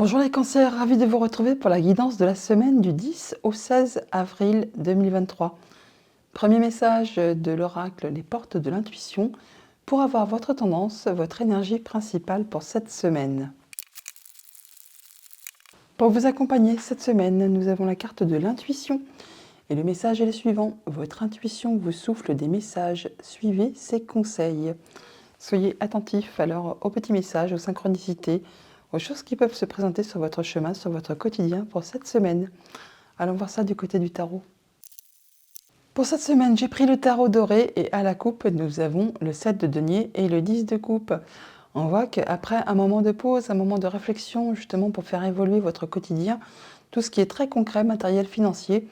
Bonjour les cancers, ravi de vous retrouver pour la guidance de la semaine du 10 au 16 avril 2023. Premier message de l'oracle, les portes de l'intuition, pour avoir votre tendance, votre énergie principale pour cette semaine. Pour vous accompagner cette semaine, nous avons la carte de l'intuition. Et le message est le suivant, votre intuition vous souffle des messages, suivez ses conseils. Soyez attentifs alors aux petits messages, aux synchronicités, aux choses qui peuvent se présenter sur votre chemin, sur votre quotidien pour cette semaine. Allons voir ça du côté du tarot. Pour cette semaine, j'ai pris le tarot doré et à la coupe, nous avons le 7 de denier et le 10 de coupe. On voit qu'après un moment de pause, un moment de réflexion, justement pour faire évoluer votre quotidien, tout ce qui est très concret, matériel, financier,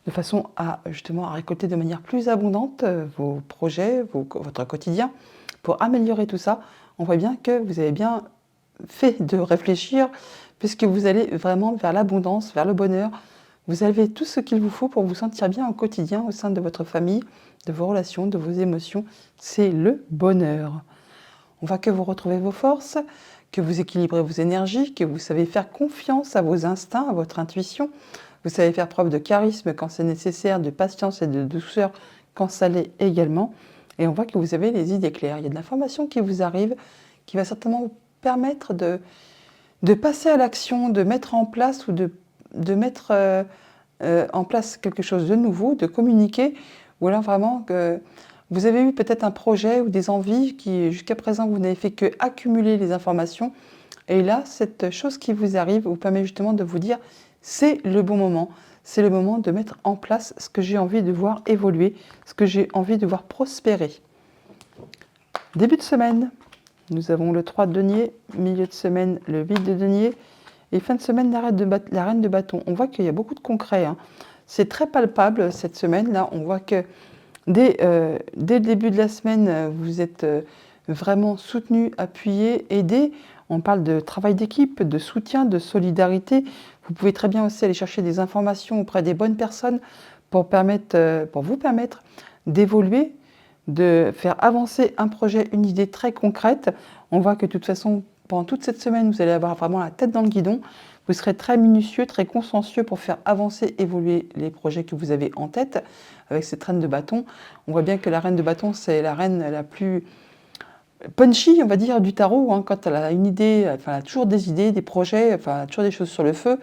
de façon à justement à récolter de manière plus abondante vos projets, votre quotidien, pour améliorer tout ça, on voit bien que vous avez bien fait de réfléchir, puisque vous allez vraiment vers l'abondance, vers le bonheur. Vous avez tout ce qu'il vous faut pour vous sentir bien au quotidien, au sein de votre famille, de vos relations, de vos émotions. C'est le bonheur. On voit que vous retrouvez vos forces, que vous équilibrez vos énergies, que vous savez faire confiance à vos instincts, à votre intuition. Vous savez faire preuve de charisme quand c'est nécessaire, de patience et de douceur quand ça l'est également. Et on voit que vous avez les idées claires. Il y a de l'information qui vous arrive, qui va certainement vous permettre de passer à l'action, de mettre en place ou de mettre en place quelque chose de nouveau, de communiquer, ou alors vraiment que vous avez eu peut-être un projet ou des envies qui jusqu'à présent vous n'avez fait que accumuler les informations, et là cette chose qui vous arrive vous permet justement de vous dire c'est le bon moment, c'est le moment de mettre en place ce que j'ai envie de voir évoluer, ce que j'ai envie de voir prospérer. Début de semaine, nous avons le 3 de denier, milieu de semaine le 8 de denier, et fin de semaine, la reine de bâton. On voit qu'il y a beaucoup de concret. C'est très palpable cette semaine-là. On voit que dès le début de la semaine, vous êtes vraiment soutenu, appuyé, aidé. On parle de travail d'équipe, de soutien, de solidarité. Vous pouvez très bien aussi aller chercher des informations auprès des bonnes personnes pour vous permettre d'évoluer, de faire avancer un projet, une idée très concrète. On voit que de toute façon, pendant toute cette semaine, vous allez avoir vraiment la tête dans le guidon. Vous serez très minutieux, très consciencieux pour faire avancer, évoluer les projets que vous avez en tête avec cette reine de bâton. On voit bien que la reine de bâton, c'est la reine la plus punchy, on va dire, du tarot. Quand elle a une idée, enfin, elle a toujours des idées, des projets, enfin, elle a toujours des choses sur le feu.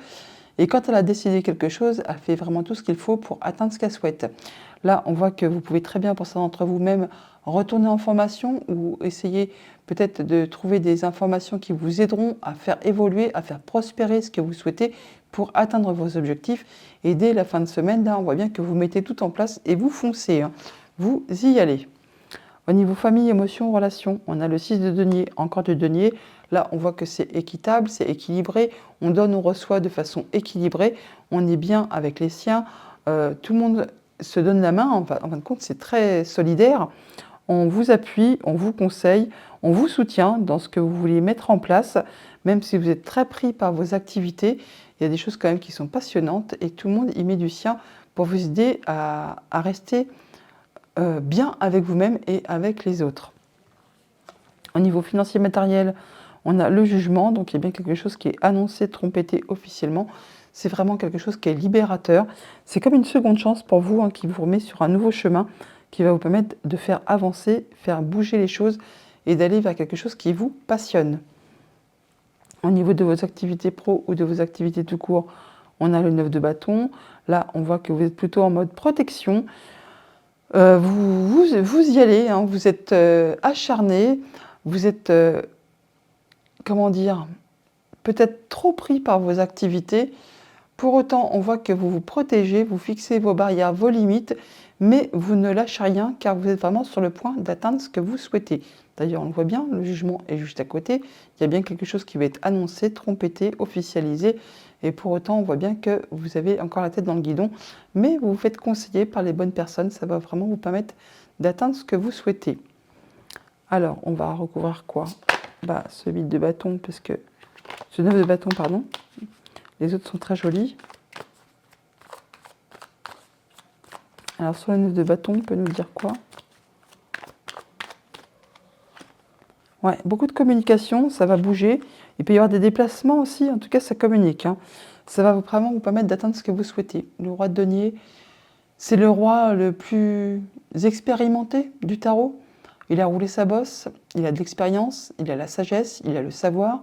Et quand elle a décidé quelque chose, elle fait vraiment tout ce qu'il faut pour atteindre ce qu'elle souhaite. Là, on voit que vous pouvez très bien, pour ça d'entre vous-même, retourner en formation ou essayer peut-être de trouver des informations qui vous aideront à faire évoluer, à faire prospérer ce que vous souhaitez pour atteindre vos objectifs. Et dès la fin de semaine, là, on voit bien que vous mettez tout en place et vous foncez. Vous y allez. Au niveau famille, émotions, relations, on a le 6 de denier, encore de denier. Là, on voit que c'est équitable, c'est équilibré. On donne, on reçoit de façon équilibrée. On est bien avec les siens. Tout le monde se donne la main. En fin de compte, c'est très solidaire. On vous appuie, on vous conseille, on vous soutient dans ce que vous voulez mettre en place. Même si vous êtes très pris par vos activités, il y a des choses quand même qui sont passionnantes et tout le monde y met du sien pour vous aider à rester bien avec vous-même et avec les autres. Au niveau financier matériel, on a le jugement, donc il y a bien quelque chose qui est annoncé, trompetté officiellement. C'est vraiment quelque chose qui est libérateur. C'est comme une seconde chance pour vous, qui vous remet sur un nouveau chemin, qui va vous permettre de faire avancer, faire bouger les choses et d'aller vers quelque chose qui vous passionne. Au niveau de vos activités pro ou de vos activités tout court, on a le 9 de bâton. Là, on voit que vous êtes plutôt en mode protection. Vous y allez, vous êtes acharné, vous êtes, comment dire, peut-être trop pris par vos activités. Pour autant, on voit que vous vous protégez, vous fixez vos barrières, vos limites, mais vous ne lâchez rien car vous êtes vraiment sur le point d'atteindre ce que vous souhaitez. D'ailleurs, on le voit bien, le jugement est juste à côté. Il y a bien quelque chose qui va être annoncé, trompetté, officialisé. Et pour autant, on voit bien que vous avez encore la tête dans le guidon, mais vous vous faites conseiller par les bonnes personnes. Ça va vraiment vous permettre d'atteindre ce que vous souhaitez. Alors, on va recouvrir quoi? Ce 8 de bâton, parce que ce 9 de bâton, pardon. Les autres sont très jolis. Alors, sur le 9 de bâton, on peut nous dire quoi? Ouais, beaucoup de communication, ça va bouger. Il peut y avoir des déplacements aussi, en tout cas ça communique, hein. Ça va vraiment vous permettre d'atteindre ce que vous souhaitez. Le roi de denier, c'est le roi le plus expérimenté du tarot. Il a roulé sa bosse, il a de l'expérience, il a la sagesse, il a le savoir,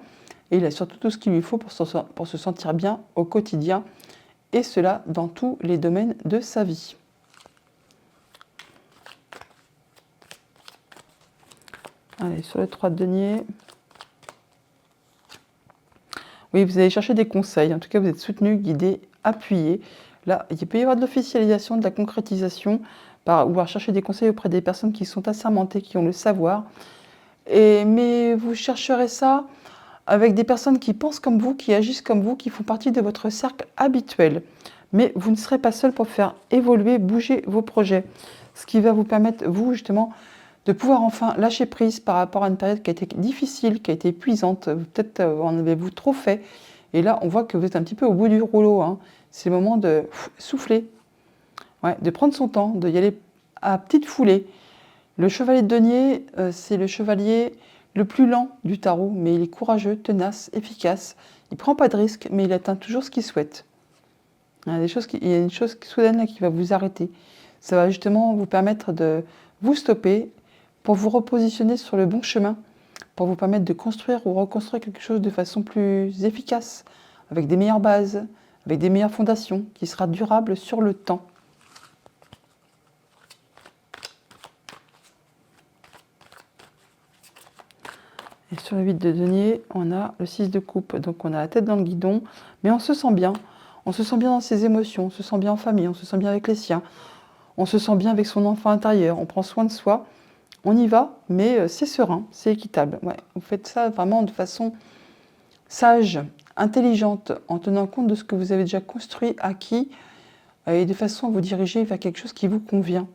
et il a surtout tout ce qu'il lui faut pour se sentir bien au quotidien, et cela dans tous les domaines de sa vie. Allez, sur le 3 de denier. Oui, vous allez chercher des conseils. En tout cas, vous êtes soutenu, guidé, appuyé. Là, il peut y avoir de l'officialisation, de la concrétisation, ou alors chercher des conseils auprès des personnes qui sont assermentées, qui ont le savoir. Mais vous chercherez ça avec des personnes qui pensent comme vous, qui agissent comme vous, qui font partie de votre cercle habituel. Mais vous ne serez pas seul pour faire évoluer, bouger vos projets. Ce qui va vous permettre, vous, justement, de pouvoir enfin lâcher prise par rapport à une période qui a été difficile, qui a été épuisante. Peut-être en avez-vous trop fait. Et là, on voit que vous êtes un petit peu au bout du rouleau, hein. C'est le moment de souffler, ouais, de prendre son temps, d'y aller à petite foulée. Le chevalier de denier, c'est le chevalier le plus lent du tarot, mais il est courageux, tenace, efficace. Il ne prend pas de risques, mais il atteint toujours ce qu'il souhaite. Il y a une chose soudaine là qui va vous arrêter. Ça va justement vous permettre de vous stopper pour vous repositionner sur le bon chemin, pour vous permettre de construire ou reconstruire quelque chose de façon plus efficace, avec des meilleures bases, avec des meilleures fondations, qui sera durable sur le temps. Et sur le 8 de denier, on a le 6 de coupe. Donc on a la tête dans le guidon, mais on se sent bien. On se sent bien dans ses émotions, on se sent bien en famille, on se sent bien avec les siens. On se sent bien avec son enfant intérieur, on prend soin de soi. On y va, mais c'est serein, c'est équitable. Ouais, vous faites ça vraiment de façon sage, intelligente, en tenant compte de ce que vous avez déjà construit, acquis, et de façon à vous diriger vers quelque chose qui vous convient,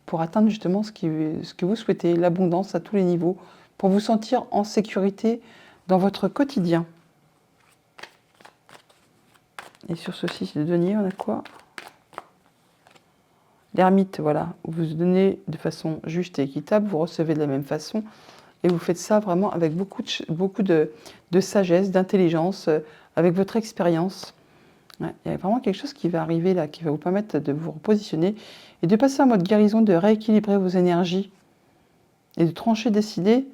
pour atteindre justement ce que vous souhaitez, l'abondance à tous les niveaux, pour vous sentir en sécurité dans votre quotidien. Et sur ce 6 de denier, on a quoi? L'ermite, voilà. Vous donnez de façon juste et équitable, vous recevez de la même façon, et vous faites ça vraiment avec beaucoup de sagesse, d'intelligence, avec votre expérience. Ouais, il y a vraiment quelque chose qui va arriver là, qui va vous permettre de vous repositionner et de passer en mode guérison, de rééquilibrer vos énergies et de trancher, décider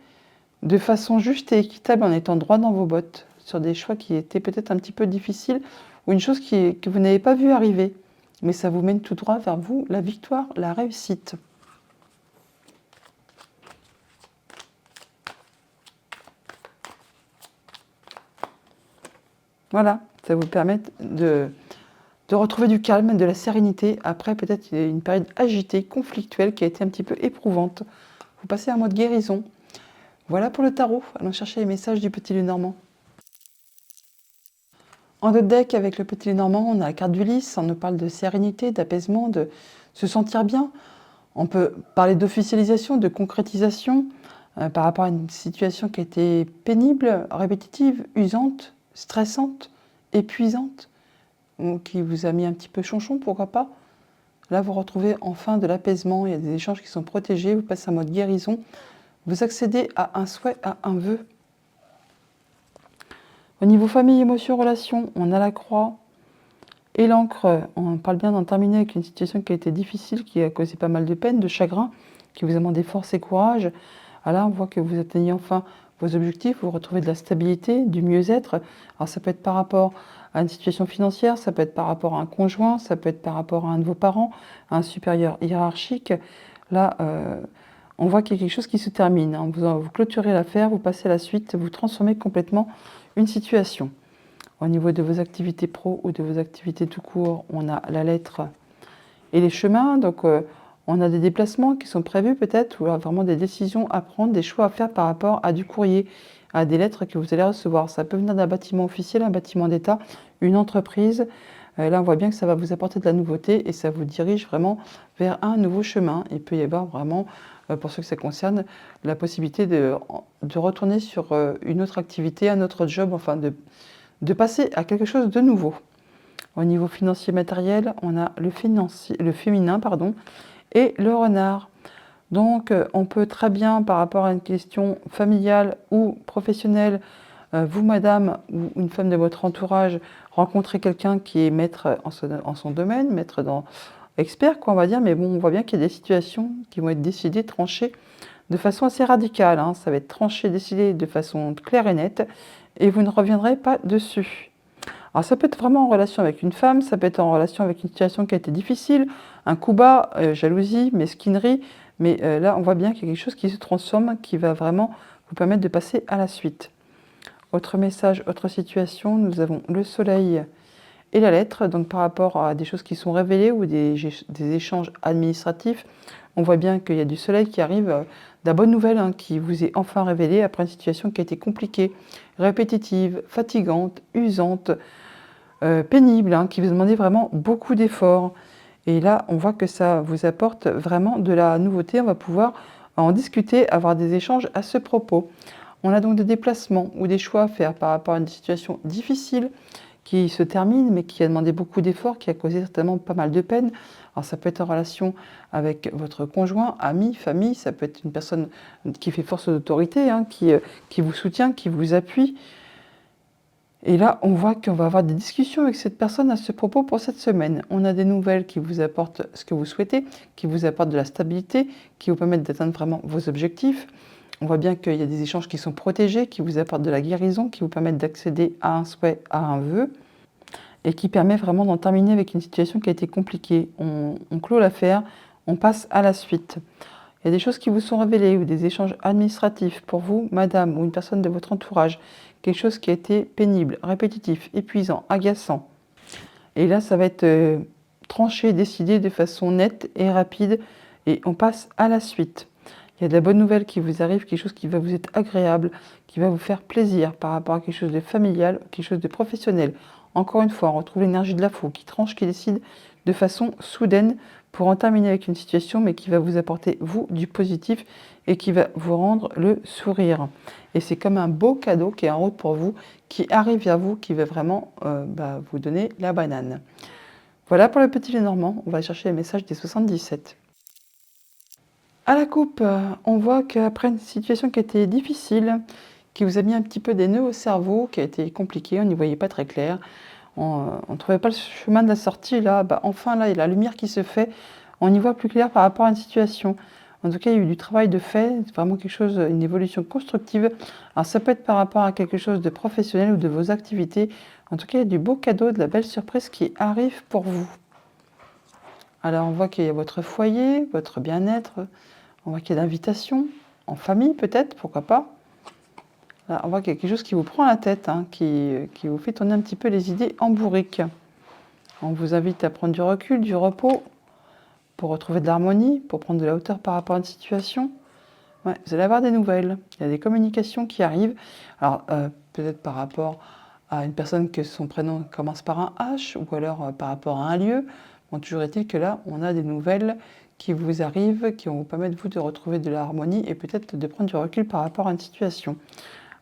de façon juste et équitable en étant droit dans vos bottes sur des choix qui étaient peut-être un petit peu difficiles ou une chose que vous n'avez pas vu arriver. Mais ça vous mène tout droit vers vous, la victoire, la réussite. Voilà, ça vous permet de retrouver du calme, de la sérénité, après peut-être une période agitée, conflictuelle, qui a été un petit peu éprouvante. Vous passez en mode guérison. Voilà pour le tarot. Allons chercher les messages du Petit Lenormand. En d'autres deck, avec le Petit Lenormand, on a la carte du lys. On nous parle de sérénité, d'apaisement, de se sentir bien. On peut parler d'officialisation, de concrétisation par rapport à une situation qui a été pénible, répétitive, usante, stressante, épuisante, ou qui vous a mis un petit peu chonchon, pourquoi pas. Là, vous retrouvez enfin de l'apaisement, il y a des échanges qui sont protégés, vous passez en mode guérison, vous accédez à un souhait, à un vœu. Au niveau famille, émotions, relations, on a la croix et l'encre. On parle bien d'en terminer avec une situation qui a été difficile, qui a causé pas mal de peine, de chagrin, qui vous a demandé force et courage. Là, on voit que vous atteignez enfin vos objectifs, vous retrouvez de la stabilité, du mieux-être. Alors ça peut être par rapport à une situation financière, ça peut être par rapport à un conjoint, ça peut être par rapport à un de vos parents, à un supérieur hiérarchique. Là, on voit qu'il y a quelque chose qui se termine, hein. Vous clôturez l'affaire, vous passez à la suite, vous transformez complètement une situation. Au niveau de vos activités pro ou de vos activités tout court, on a la lettre et les chemins. Donc, on a des déplacements qui sont prévus peut-être, ou alors vraiment des décisions à prendre, des choix à faire par rapport à du courrier, à des lettres que vous allez recevoir. Ça peut venir d'un bâtiment officiel, un bâtiment d'État, une entreprise. Là, on voit bien que ça va vous apporter de la nouveauté et ça vous dirige vraiment vers un nouveau chemin. Il peut y avoir vraiment, pour ceux que ça concerne, la possibilité de retourner sur une autre activité, un autre job, enfin de passer à quelque chose de nouveau. Au niveau financier matériel, on a le féminin et le renard. Donc, on peut très bien, par rapport à une question familiale ou professionnelle, vous, madame, ou une femme de votre entourage, rencontrez quelqu'un qui est maître en son domaine, maître dans expert, quoi, on va dire, mais bon, on voit bien qu'il y a des situations qui vont être décidées, tranchées de façon assez radicale, hein. Ça va être tranché, décidé de façon claire et nette, et vous ne reviendrez pas dessus. Alors ça peut être vraiment en relation avec une femme, ça peut être en relation avec une situation qui a été difficile, un coup bas, jalousie, mesquinerie, mais là on voit bien qu'il y a quelque chose qui se transforme, qui va vraiment vous permettre de passer à la suite. Autre message, autre situation, nous avons le soleil et la lettre, donc par rapport à des choses qui sont révélées ou des échanges administratifs, on voit bien qu'il y a du soleil qui arrive, de la bonne nouvelle, hein, qui vous est enfin révélée après une situation qui a été compliquée, répétitive, fatigante, usante, pénible, hein, qui vous demandait vraiment beaucoup d'efforts. Et là, on voit que ça vous apporte vraiment de la nouveauté. On va pouvoir en discuter, avoir des échanges à ce propos. On a donc des déplacements ou des choix à faire par rapport à une situation difficile qui se termine, mais qui a demandé beaucoup d'efforts, qui a causé certainement pas mal de peine. Alors ça peut être en relation avec votre conjoint, ami, famille, ça peut être une personne qui fait force d'autorité, hein, qui vous soutient, qui vous appuie. Et là, on voit qu'on va avoir des discussions avec cette personne à ce propos pour cette semaine. On a des nouvelles qui vous apportent ce que vous souhaitez, qui vous apportent de la stabilité, qui vous permettent d'atteindre vraiment vos objectifs. On voit bien qu'il y a des échanges qui sont protégés, qui vous apportent de la guérison, qui vous permettent d'accéder à un souhait, à un vœu, et qui permet vraiment d'en terminer avec une situation qui a été compliquée. On clôt l'affaire, on passe à la suite. Il y a des choses qui vous sont révélées ou des échanges administratifs pour vous, madame, ou une personne de votre entourage. Quelque chose qui a été pénible, répétitif, épuisant, agaçant. Et là, ça va être tranché, décidé de façon nette et rapide, et on passe à la suite. Il y a de la bonne nouvelle qui vous arrive, quelque chose qui va vous être agréable, qui va vous faire plaisir par rapport à quelque chose de familial, quelque chose de professionnel. Encore une fois, on retrouve l'énergie de la fou qui tranche, qui décide de façon soudaine pour en terminer avec une situation, mais qui va vous apporter, vous, du positif et qui va vous rendre le sourire. Et c'est comme un beau cadeau qui est en route pour vous, qui arrive vers vous, qui va vraiment vous donner la banane. Voilà pour le petit Lénormand. On va chercher les messages des 77. À la coupe, on voit qu'après une situation qui a été difficile, qui vous a mis un petit peu des nœuds au cerveau, qui a été compliquée, on n'y voyait pas très clair, on ne trouvait pas le chemin de la sortie, là, enfin, là, il y a la lumière qui se fait, on y voit plus clair par rapport à une situation. En tout cas, il y a eu du travail de fait, vraiment quelque chose, une évolution constructive. Alors ça peut être par rapport à quelque chose de professionnel ou de vos activités. En tout cas, il y a du beau cadeau, de la belle surprise qui arrive pour vous. Alors on voit qu'il y a votre foyer, votre bien-être, on voit qu'il y a l'invitation, en famille peut-être, pourquoi pas. Là, on voit qu'il y a quelque chose qui vous prend la tête, hein, qui vous fait tourner un petit peu les idées en bourrique. On vous invite à prendre du recul, du repos, pour retrouver de l'harmonie, pour prendre de la hauteur par rapport à une situation. Ouais, vous allez avoir des nouvelles, il y a des communications qui arrivent. Alors peut-être par rapport à une personne que son prénom commence par un H, ou alors par rapport à un lieu. Bon, toujours est-il que là, on a des nouvelles qui vous arrivent, qui vont vous permettre, vous, de retrouver de l'harmonie et peut-être de prendre du recul par rapport à une situation.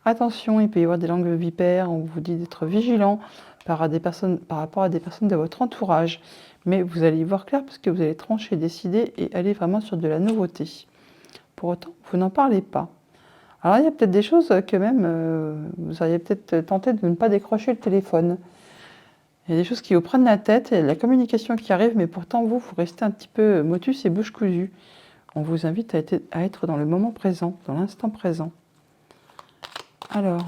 Attention, il peut y avoir des langues vipères, on vous dit d'être vigilant par rapport à des personnes de votre entourage. Mais vous allez y voir clair parce que vous allez trancher, décider et aller vraiment sur de la nouveauté. Pour autant, vous n'en parlez pas. Alors il y a peut-être des choses que même, vous auriez peut-être tenté de ne pas décrocher le téléphone. Il y a des choses qui vous prennent la tête, il y a de la communication qui arrive, mais pourtant vous restez un petit peu motus et bouche cousue. On vous invite à être dans le moment présent, dans l'instant présent. Alors,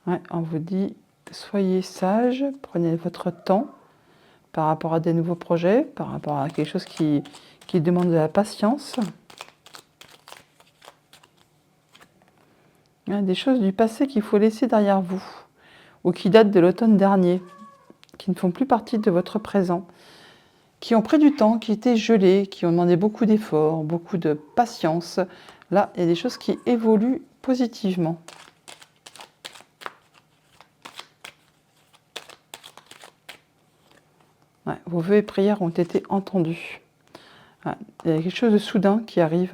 ouais, on vous dit, soyez sage, prenez votre temps par rapport à des nouveaux projets, par rapport à quelque chose qui demande de la patience. Il y a des choses du passé qu'il faut laisser derrière vous, ou qui datent de l'automne dernier, qui ne font plus partie de votre présent, qui ont pris du temps, qui étaient gelés, qui ont demandé beaucoup d'efforts, beaucoup de patience. Là, il y a des choses qui évoluent positivement. Ouais, vos vœux et prières ont été entendus. Ouais, il y a quelque chose de soudain qui arrive.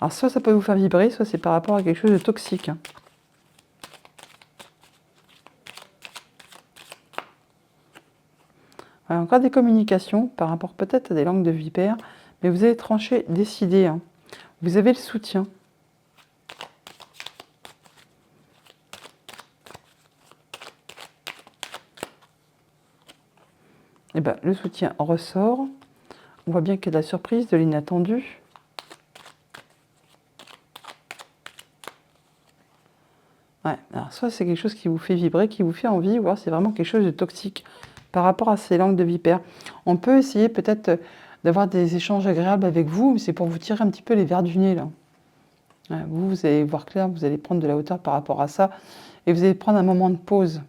Alors soit ça peut vous faire vibrer, soit c'est par rapport à quelque chose de toxique. Voilà, encore des communications par rapport peut-être à des langues de vipère, mais vous allez trancher, décider, hein. Vous avez le soutien. Et bien, le soutien ressort. On voit bien qu'il y a de la surprise, de l'inattendu. Ouais, alors soit c'est quelque chose qui vous fait vibrer, qui vous fait envie, ou alors c'est vraiment quelque chose de toxique par rapport à ces langues de vipère. On peut essayer peut-être d'avoir des échanges agréables avec vous, mais c'est pour vous tirer un petit peu les verres du nez, là. Ouais, vous allez voir clair, vous allez prendre de la hauteur par rapport à ça, et vous allez prendre un moment de pause.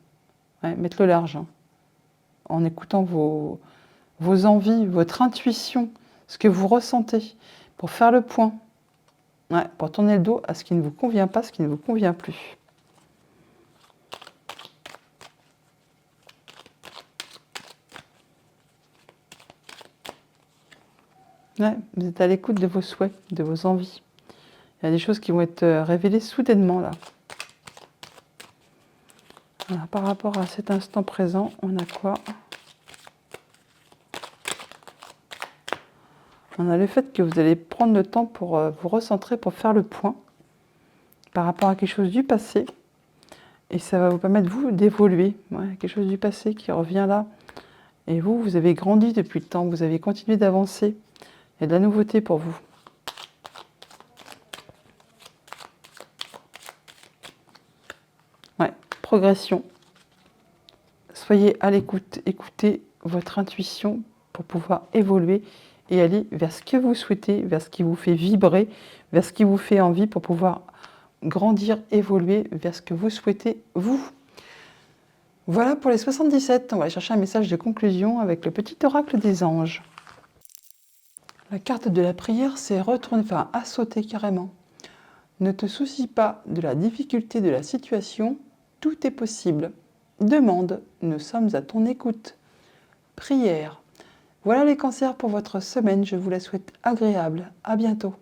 Ouais, mettre le large, hein, en écoutant vos envies, votre intuition, ce que vous ressentez, pour faire le point, ouais, pour tourner le dos à ce qui ne vous convient pas, ce qui ne vous convient plus. Ouais, vous êtes à l'écoute de vos souhaits, de vos envies. Il y a des choses qui vont être révélées soudainement là. Voilà, par rapport à cet instant présent, on a quoi? On a le fait que vous allez prendre le temps pour vous recentrer, pour faire le point par rapport à quelque chose du passé. Et ça va vous permettre, vous, d'évoluer. Ouais, quelque chose du passé qui revient là. Et vous, vous avez grandi depuis le temps, vous avez continué d'avancer. Il y a de la nouveauté pour vous. Ouais, progression. Soyez à l'écoute, écoutez votre intuition pour pouvoir évoluer et aller vers ce que vous souhaitez, vers ce qui vous fait vibrer, vers ce qui vous fait envie pour pouvoir grandir, évoluer vers ce que vous souhaitez, vous. Voilà pour les 77. On va aller chercher un message de conclusion avec le petit oracle des anges. La carte de la prière, c'est retourner, enfin, à sauter carrément. Ne te soucie pas de la difficulté de la situation, tout est possible. Demande, nous sommes à ton écoute. Prière. Voilà les cancers pour votre semaine, je vous la souhaite agréable. À bientôt.